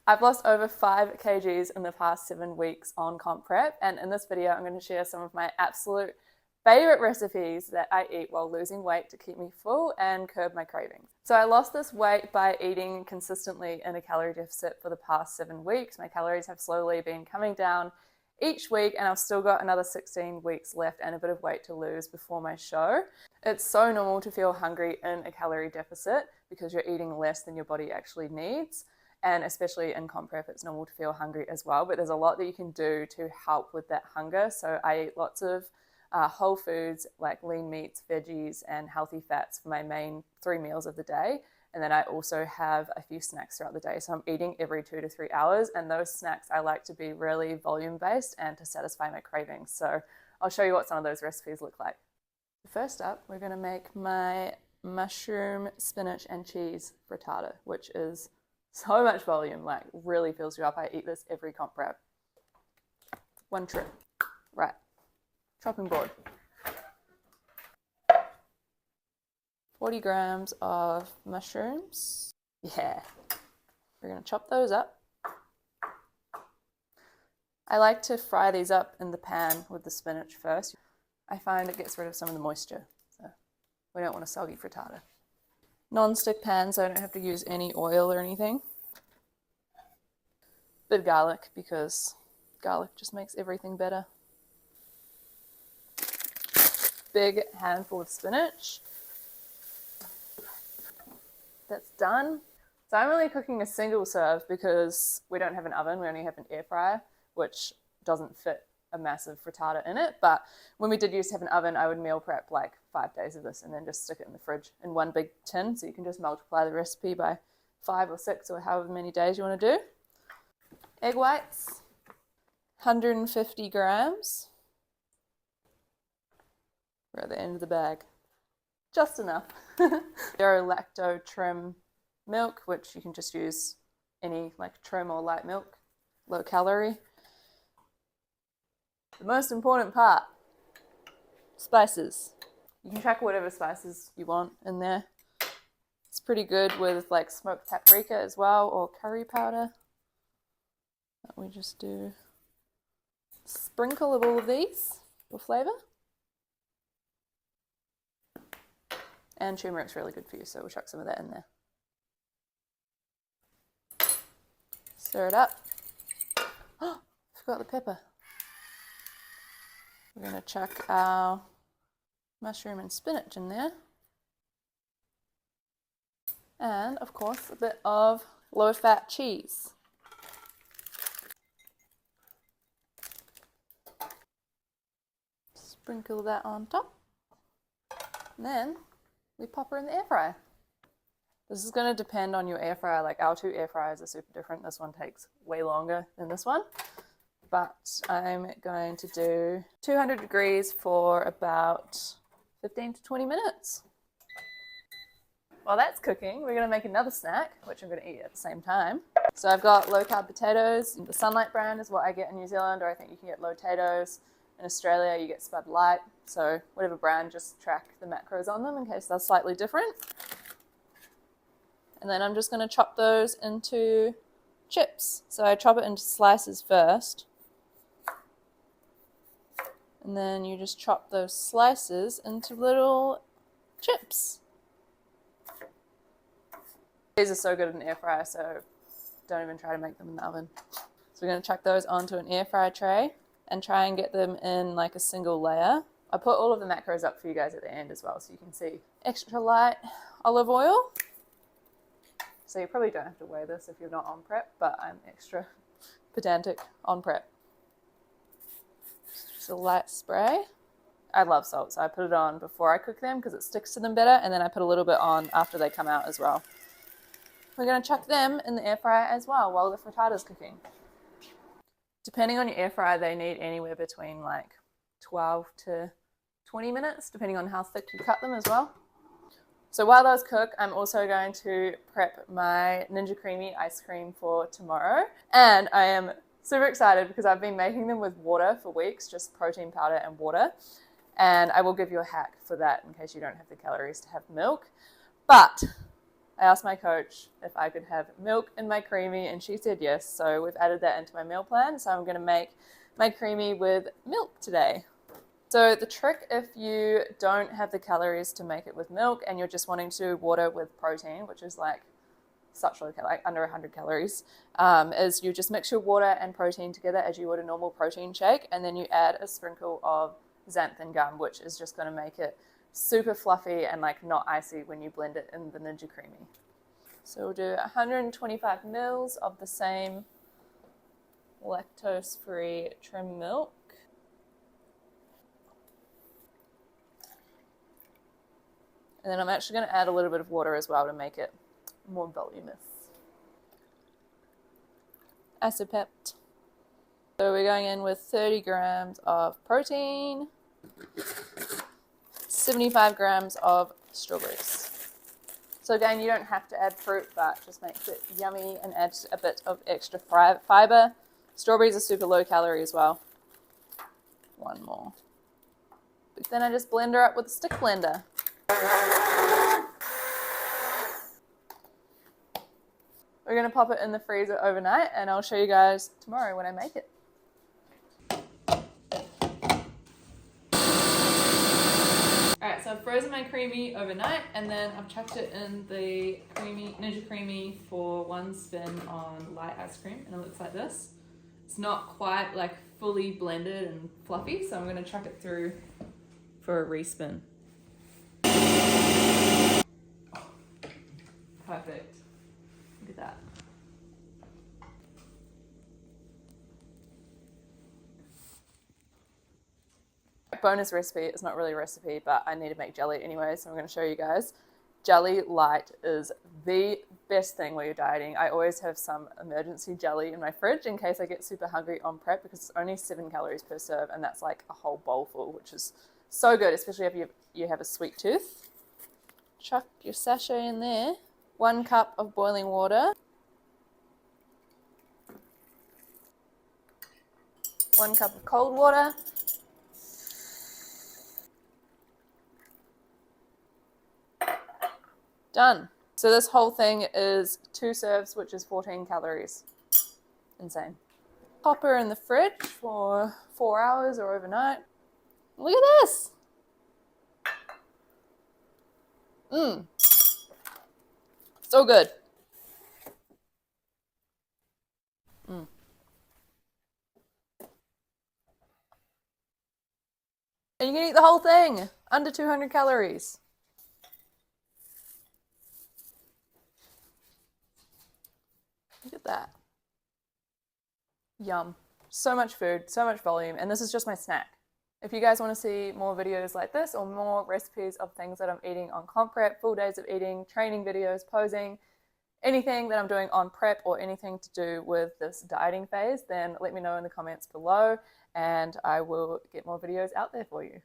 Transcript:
I've lost over 5 kgs in the past 7 weeks on comp prep, and in this video I'm going to share some of my absolute favorite recipes that I eat while losing weight to keep me full and curb my cravings. So I lost this weight by eating consistently in a calorie deficit for the past 7 weeks. My calories have slowly been coming down each week, and I've still got another 16 weeks left and a bit of weight to lose before my show. It's so normal to feel hungry in a calorie deficit because you're eating less than your body actually needs. And especially in comp prep, it's normal to feel hungry as well. But there's a lot that you can do to help with that hunger. So I eat lots of whole foods like lean meats, veggies, and healthy fats for my main 3 meals of the day. And then I also have a few snacks throughout the day. So I'm eating every 2 to 3 hours. And those snacks I like to be really volume based and to satisfy my cravings. So I'll show you what some of those recipes look like. First up, we're going to make my mushroom, spinach, and cheese frittata, which is so much volume, like really fills you up. I eat this every comp prep. 1 trip. Right. Chopping board. 40 grams of mushrooms. Yeah. We're going to chop those up. I like to fry these up in the pan with the spinach first. I find it gets rid of some of the moisture, so we don't want a soggy frittata. Non-stick pan, so I don't have to use any oil or anything. Bit of garlic, because garlic just makes everything better. Big handful of spinach. That's done. So I'm only cooking a single serve because we don't have an oven, we only have an air fryer, which doesn't fit a massive frittata in it. But when we did used to have an oven, I would meal prep like 5 days of this and then just stick it in the fridge in one big tin. So you can just multiply the recipe by 5 or 6 or however many days you want to do. Egg whites, 150 grams. We're at the end of the bag. Just enough. Zero lacto trim milk, which you can just use any like trim or light milk, low calorie. The most important part, spices. You can chuck whatever spices you want in there. It's pretty good with like smoked paprika as well, or curry powder. We just do a sprinkle of all of these for flavor. And turmeric's really good for you, so we'll chuck some of that in there. Stir it up. Oh, forgot the pepper. We're going to chuck our mushroom and spinach in there. And, of course, a bit of low-fat cheese. Sprinkle that on top. And then we pop her in the air fryer. This is going to depend on your air fryer. Like our 2 air fryers are super different. This one takes way longer than this one. But I'm going to do 200 degrees for about 15 to 20 minutes. While that's cooking, we're going to make another snack, which I'm going to eat at the same time. So I've got low-carb potatoes. The Sunlight brand is what I get in New Zealand, or I think you can get low potatoes. In Australia, you get Spud Lite. So whatever brand, just track the macros on them in case they're slightly different. And then I'm just going to chop those into chips. So I chop it into slices first. And then you just chop those slices into little chips. These are so good in an air fryer, so don't even try to make them in the oven. So we're going to chuck those onto an air fryer tray and try and get them in like a single layer. I put all of the macros up for you guys at the end as well, so you can see. Extra light olive oil. So you probably don't have to weigh this if you're not on prep, but I'm extra pedantic on prep. Just a light spray. I love salt, so I put it on before I cook them because it sticks to them better, and then I put a little bit on after they come out as well. We're going to chuck them in the air fryer as well while the frittata's cooking. Depending on your air fryer, they need anywhere between like 12 to 20 minutes, depending on how thick you cut them as well. So while those cook, I'm also going to prep my Ninja Creami ice cream for tomorrow. And I am super excited because I've been making them with water for weeks, just protein powder and water. And I will give you a hack for that in case you don't have the calories to have milk. But I asked my coach if I could have milk in my Creami, and she said yes. So we've added that into my meal plan. So I'm going to make my Creami with milk today. So the trick, if you don't have the calories to make it with milk and you're just wanting to water with protein, which is like such low, like under 100 calories, is you just mix your water and protein together as you would a normal protein shake, and then you add a sprinkle of xanthan gum, which is just going to make it super fluffy and like not icy when you blend it in the Ninja Creami. So we'll do 125 mils of the same lactose-free trim milk. And then I'm actually going to add a little bit of water as well to make it more voluminous. Acipept. So we're going in with 30 grams of protein, 75 grams of strawberries. So again, you don't have to add fruit, but just makes it yummy and adds a bit of extra fiber. Strawberries are super low calorie as well. One more. But then I just blend her up with a stick blender. We're going to pop it in the freezer overnight, and I'll show you guys tomorrow when I make it. Alright, so I've frozen my Creami overnight, and then I've chucked it in the Ninja Creami for one spin on light ice cream, and it looks like this. It's not quite like fully blended and fluffy, so I'm going to chuck it through for a respin. Perfect. Look at that. Bonus recipe, it's not really a recipe, but I need to make jelly anyway, so I'm going to show you guys. Jelly light is the best thing while you're dieting. I always have some emergency jelly in my fridge in case I get super hungry on prep, because it's only 7 calories per serve, and that's like a whole bowl full, which is so good, especially if you have a sweet tooth. Chuck your sachet in there. 1 cup of boiling water. 1 cup of cold water. Done. So this whole thing is 2 serves, which is 14 calories. Insane. Pop her in the fridge for 4 hours or overnight. Look at this. So good. And you can eat the whole thing. Under 200 calories. Look at that. Yum. So much food, so much volume, and this is just my snack. If you guys want to see more videos like this or more recipes of things that I'm eating on comp prep, full days of eating, training videos, posing, anything that I'm doing on prep or anything to do with this dieting phase, then let me know in the comments below and I will get more videos out there for you.